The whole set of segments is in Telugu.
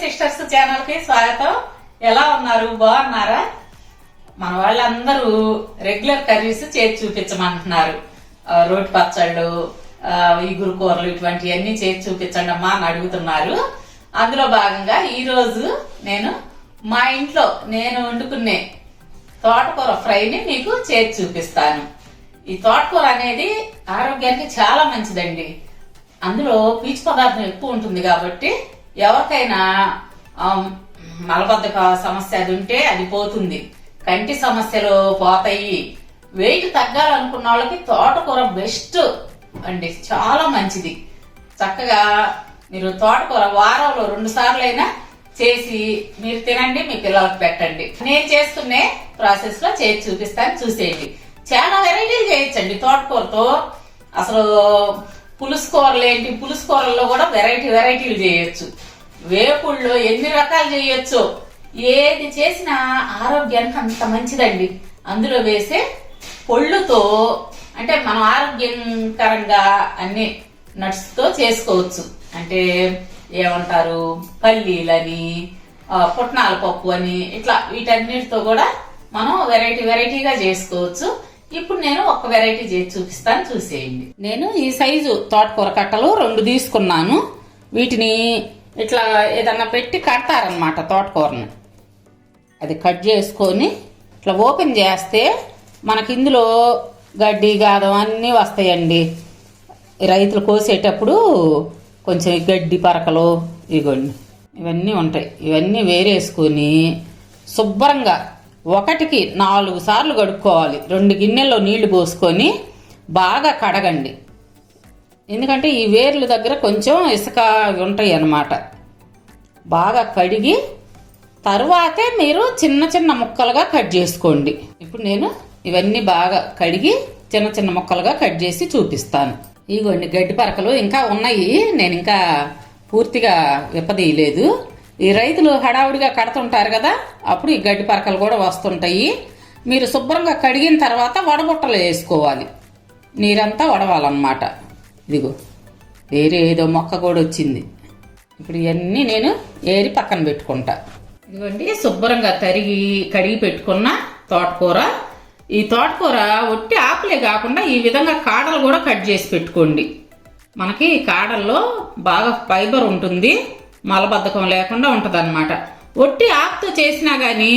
సిస్టర్స్ ఛానల్ కి స్వాగతం. ఎలా ఉన్నారు? బాగున్నారా? మన వాళ్ళందరూ రెగ్యులర్ కర్రీస్ చేసి చూపించమంటున్నారు. రోటి పచ్చళ్ళు, ఇగురు కూరలు ఇటువంటివన్నీ చేసి చూపించండి అమ్మా అని అడుగుతున్నారు. అందులో భాగంగా ఈ రోజు నేను మా ఇంట్లో నేను వండుకునే తోటకూర ఫ్రైని మీకు చేసి చూపిస్తాను. ఈ తోటకూర అనేది ఆరోగ్యానికి చాలా మంచిదండి. అందులో పీచు పదార్థం ఎక్కువ ఉంటుంది కాబట్టి ఎవరికైనా మలబద్ధక సమస్య అది ఉంటే అది పోతుంది, కంటి సమస్యలు పోతాయి. వెయిట్ తగ్గాలనుకున్న వాళ్ళకి తోటకూర బెస్ట్ అండి, చాలా మంచిది. చక్కగా మీరు తోటకూర వారంలో 2 సార్లు అయినా చేసి మీరు తినండి, మీ పిల్లలకు పెట్టండి. నేను చేసుకునే ప్రాసెస్ లో చేసి చూపిస్తాను, చూసేయండి. చాలా వెరైటీలు చేయొచ్చండి తోటకూరతో. అసలు పులుసు కూరలు ఏంటి, పులుసు కూరల్లో కూడా వెరైటీలు చేయొచ్చు. వేపుళ్ళు ఎన్ని రకాలు చేయొచ్చు. ఏది చేసినా ఆరోగ్యానికి అంత మంచిదండి. అందులో వేసే పొళ్ళుతో అంటే మనం ఆరోగ్యకరంగా అన్ని నట్స్ తో చేసుకోవచ్చు. అంటే ఏమంటారు, పల్లీలని, పుట్నాల పప్పు అని, ఇట్లా వీటన్నిటితో కూడా మనం వెరైటీగా చేసుకోవచ్చు. ఇప్పుడు నేను ఒక వెరైటీ చేసి చూపిస్తాను, చూసేయండి. నేను ఈ సైజు తోటకూర కట్టలు 2 తీసుకున్నాను. వీటిని ఇట్లా ఏదన్నా పెట్టి కడతారనమాట తోటకూరని. అది కట్ చేసుకొని ఇట్లా ఓపెన్ చేస్తే మనకి ఇందులో గడ్డి గాదం అన్నీ వస్తాయండి. రైతులు కోసేటప్పుడు కొంచెం గడ్డి పరకలు ఇగోండి ఇవన్నీ ఉంటాయి. ఇవన్నీ వేరేసుకొని శుభ్రంగా 1కి 4 సార్లు కడుక్కోవాలి. 2 గిన్నెల్లో నీళ్లు పోసుకొని బాగా కడగండి. ఎందుకంటే ఈ వేర్ల దగ్గర కొంచెం ఇసుక ఉంటాయి అన్నమాట. బాగా కడిగి తరువాతే మీరు చిన్న ముక్కలుగా కట్ చేసుకోండి. ఇప్పుడు నేను ఇవన్నీ బాగా కడిగి చిన్న ముక్కలుగా కట్ చేసి చూపిస్తాను. ఇగోండి గడ్డి పరకలు ఇంకా ఉన్నాయి, నేను ఇంకా పూర్తిగా విప్పదీయలేదు. ఈ రైతులు హడావుడిగా కడుతుంటారు కదా, అప్పుడు ఈ గడ్డి పరకలు కూడా వస్తుంటాయి. మీరు శుభ్రంగా కడిగిన తర్వాత వడబుట్టలు వేసుకోవాలి. నీరంతా వడవాలన్నమాట. ఇదిగో వేరే ఏదో మొక్క కూడా వచ్చింది. ఇప్పుడు ఇవన్నీ నేను ఏరి పక్కన పెట్టుకుంటా. ఇదిగోండి శుభ్రంగా కడిగి పెట్టుకున్న తోటకూర. ఈ తోటకూర ఒట్టి ఆకులే కాకుండా ఈ విధంగా కాడలు కూడా కట్ చేసి పెట్టుకోండి. మనకి కాడల్లో బాగా ఫైబర్ ఉంటుంది, మలబద్ధకం లేకుండా ఉంటుంది అనమాట. ఒట్టి ఆకుతో చేసినా గానీ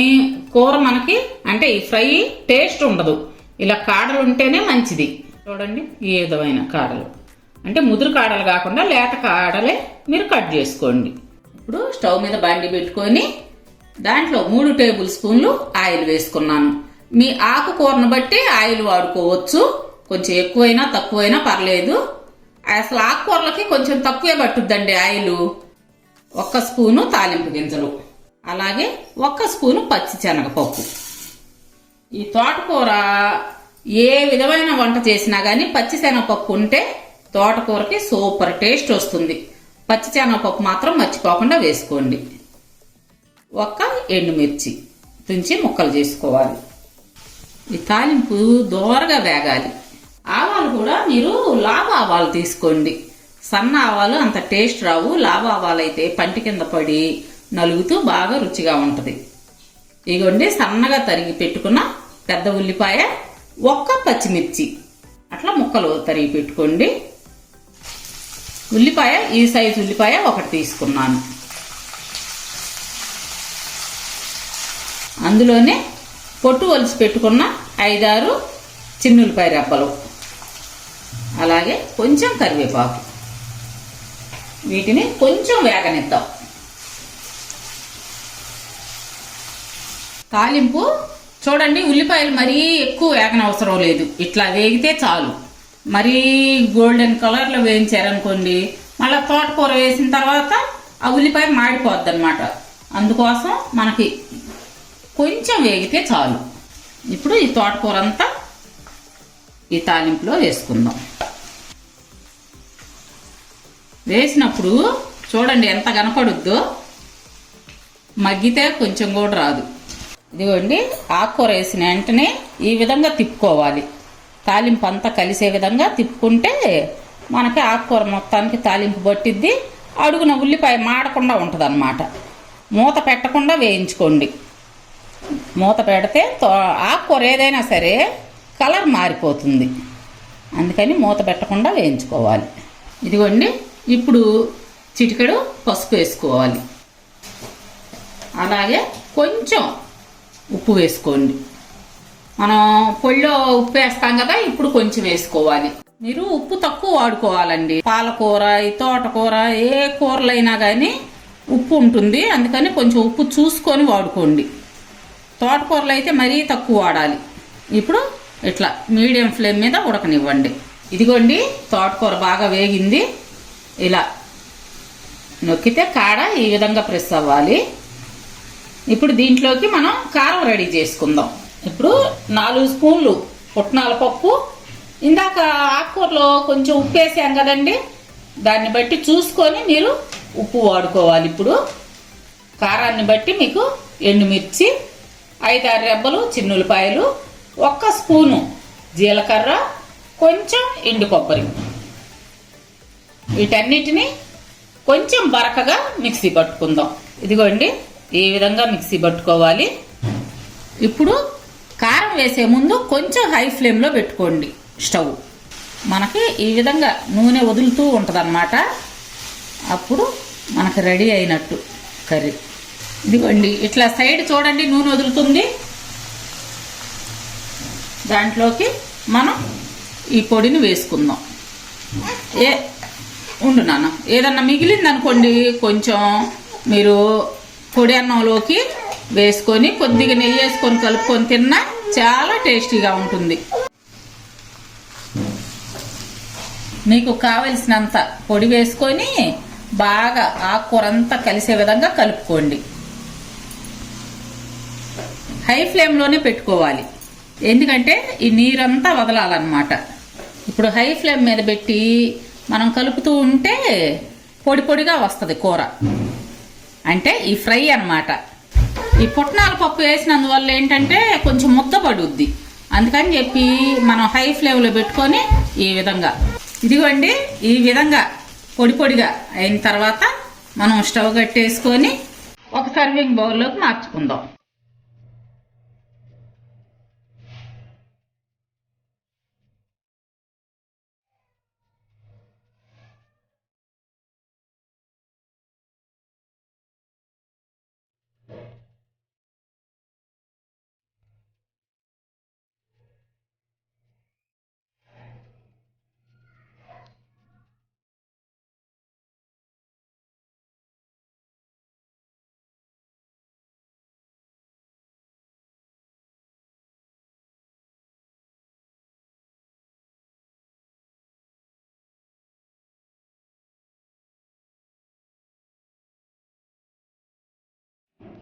కూర మనకి అంటే ఈ ఫ్రై టేస్ట్ ఉండదు. ఇలా కాడలు ఉంటేనే మంచిది. చూడండి ఈ విధమైన కాడలు అంటే ముదురు కాడలు కాకుండా లేత కాడలే మీరు కట్ చేసుకోండి. ఇప్పుడు స్టవ్ మీద బండి పెట్టుకొని దాంట్లో 3 టేబుల్ స్పూన్లు ఆయిల్ వేసుకున్నాను. మీ ఆకుకూరను బట్టి ఆయిల్ వాడుకోవచ్చు, కొంచెం ఎక్కువైనా తక్కువైనా పర్లేదు. అసలు ఆకుకూరలకి కొంచెం తక్కువే పట్టుద్దండి ఆయిల్. 1 స్పూను తాలింపు గింజలు, అలాగే 1 స్పూను పచ్చి శనగపప్పు. ఈ తోటకూర ఏ విధమైన వంట చేసినా గానీ పచ్చి శనగపప్పు ఉంటే తోటకూరకి సూపర్ టేస్ట్ వస్తుంది. పచ్చి శనగపప్పు మాత్రం మర్చిపోకుండా వేసుకోండి. 1 ఎండుమిర్చి తుంచి ముక్కలు చేసుకోవాలి. ఈ తాలింపు దోరగా వేగాలి. ఆవాలు కూడా మీరు లావ ఆవాలు తీసుకోండి. సన్న ఆవాలు అంత టేస్ట్ రావు. లావ ఆవాలు అయితే పంటి కింద పడి నలుగుతూ బాగా రుచిగా ఉంటుంది. ఇగోండి సన్నగా తరిగి పెట్టుకున్న పెద్ద ఉల్లిపాయ, 1 పచ్చిమిర్చి అట్లా ముక్కలు తరిగి పెట్టుకోండి. ఉల్లిపాయ ఈ సైజు ఉల్లిపాయ 1 తీసుకున్నాను. అందులోనే పొట్టు ఒలిసి పెట్టుకున్న 5-6 చిన్నులపాయ రెబ్బలు, అలాగే కొంచెం కరివేపాకు. వీటిని కొంచెం వేగనిద్దాం. తాలింపు చూడండి, ఉల్లిపాయలు మరీ ఎక్కువ వేగనవసరం లేదు, ఇట్లా వేగితే చాలు. మరీ గోల్డెన్ కలర్లో వేయించారనుకోండి మళ్ళీ తోటకూర వేసిన తర్వాత ఆ ఉల్లిపాయ మాడిపోద్ది అనమాట. అందుకోసం మనకి కొంచెం వేగితే చాలు. ఇప్పుడు ఈ తోటకూర అంతా ఈ తాలింపులో వేసుకుందాం. వేసినప్పుడు చూడండి ఎంత కనపడుద్దో, మగ్గితే కొంచెం కూడా రాదు. ఇదిగోండి ఆకుకూర వేసిన వెంటనే ఈ విధంగా తిప్పుకోవాలి. తాలింపు అంతా కలిసే విధంగా తిప్పుకుంటే మనకి ఆకుకూర మొత్తానికి తాలింపు పట్టిద్ది. అడుగున ఉల్లిపాయ మాడకుండా ఉంటుంది అన్నమాట. మూత పెట్టకుండా వేయించుకోండి. మూత పెడితే ఆకుకూర ఏదైనా సరే కలర్ మారిపోతుంది, అందుకని మూత పెట్టకుండా వేయించుకోవాలి. ఇదిగోండి, ఇప్పుడు చిటికెడు పసుపు వేసుకోవాలి, అలాగే కొంచెం ఉప్పు వేసుకోండి. మనం పొడిలో ఉప్పు వేస్తాం కదా, ఇప్పుడు కొంచెం వేసుకోవాలి. మీరు ఉప్పు తక్కువ వాడుకోవాలండి. పాలకూర, ఈ తోటకూర, ఏ కూరలైనా కానీ ఉప్పు ఉంటుంది, అందుకని కొంచెం ఉప్పు చూసుకొని వాడుకోండి. తోటకూరలు అయితే మరీ తక్కువ వాడాలి. ఇప్పుడు ఇట్లా మీడియం ఫ్లేమ్ మీద ఉడకనివ్వండి. ఇదిగోండి, తోటకూర బాగా వేగింది. ఇలా నొక్కితే కాడ ఈ విధంగా ప్రెస్ అవ్వాలి. ఇప్పుడు దీంట్లోకి మనం కారం రెడీ చేసుకుందాం. ఇప్పుడు 4 స్పూన్లు పుట్నాల పప్పు. ఇందాక ఆకుకూరలో కొంచెం ఉప్పు వేసాం కదండి, దాన్ని బట్టి చూసుకొని మీరు ఉప్పు వాడుకోవాలి. ఇప్పుడు కారాన్ని బట్టి మీకు ఎండుమిర్చి, 5-6 రెబ్బలు చిన్నులపాయలు, 1 స్పూను జీలకర్ర, కొంచెం ఎండు కొబ్బరి, వీటన్నిటిని కొంచెం బరకగా మిక్సీ పట్టుకుందాం. ఇదిగోండి, ఈ విధంగా మిక్సీ పట్టుకోవాలి. ఇప్పుడు కారం వేసే ముందు కొంచెం హై ఫ్లేమ్లో పెట్టుకోండి స్టవ్. మనకి ఈ విధంగా నూనె వదులుతూ ఉంటుందన్నమాట, అప్పుడు మనకు రెడీ అయినట్టు కర్రీ. ఇదిగోండి, ఇట్లా సైడ్ చూడండి నూనె వదులుతుంది. దాంట్లోకి మనం ఈ పొడిని వేసుకుందాం. ఉండు నాన్న, ఏదన్నా మిగిలిందనుకోండి కొంచెం మీరు పొడి అన్నంలోకి వేసుకొని కొద్దిగా నెయ్యి వేసుకొని కలుపుకొని తిన్నా చాలా టేస్టీగా ఉంటుంది. మీకు కావలసినంత పొడి వేసుకొని బాగా ఆకుకూర అంతా కలిసే విధంగా కలుపుకోండి. హై ఫ్లేమ్లోనే పెట్టుకోవాలి, ఎందుకంటే ఈ నీరంతా వదలాలన్నమాట. ఇప్పుడు హై ఫ్లేమ్ మీద పెట్టి మనం కలుపుతూ ఉంటే పొడి పొడిగా వస్తుంది కూర, అంటే ఈ ఫ్రై అన్నమాట. ఈ పుట్నాల పప్పు వేసినందువల్ల ఏంటంటే కొంచెం ముద్ద పడుద్ది, అందుకని చెప్పి మనం హై ఫ్లేమ్లో పెట్టుకొని ఈ విధంగా, ఇదిగోండి ఈ విధంగా పొడి పొడిగా అయిన తర్వాత మనం స్టవ్ కట్టేసుకొని ఒక సర్వింగ్ బౌల్లోకి మార్చుకుందాం.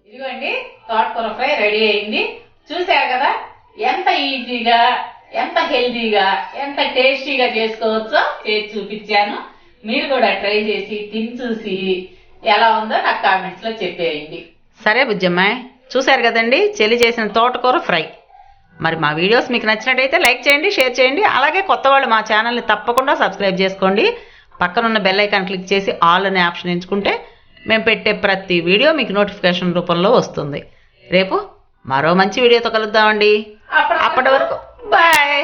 ఇదిగోండి, తోటకూర ఫ్రై రెడీ అయింది. చూసారు కదా ఎంత ఈజీగా, ఎంత హెల్దీగా, ఎంత టేస్టీగా చేసుకోవచ్చో చేసి చూపించాను. మీరు కూడా ట్రై చేసి తిని చూసి ఎలా ఉందో నాకు కామెంట్స్ లో చెప్పేయండి. సరే బుజ్జమ్మాయి, చూసారు కదండి చెల్లి చేసిన తోటకూర ఫ్రై. మరి మా వీడియోస్ మీకు నచ్చినట్టయితే లైక్ చేయండి, షేర్ చేయండి. అలాగే కొత్త వాళ్ళు మా ఛానల్ని తప్పకుండా సబ్స్క్రైబ్ చేసుకోండి. పక్కనున్న బెల్ ఐకాన్ క్లిక్ చేసి ఆల్ అనే ఆప్షన్ ఎంచుకుంటే మేము పెట్టే ప్రతి వీడియో మీకు నోటిఫికేషన్ రూపంలో వస్తుంది. రేపు మరో మంచి వీడియోతో కలుద్దామండి. అప్పటి వరకు బాయ్.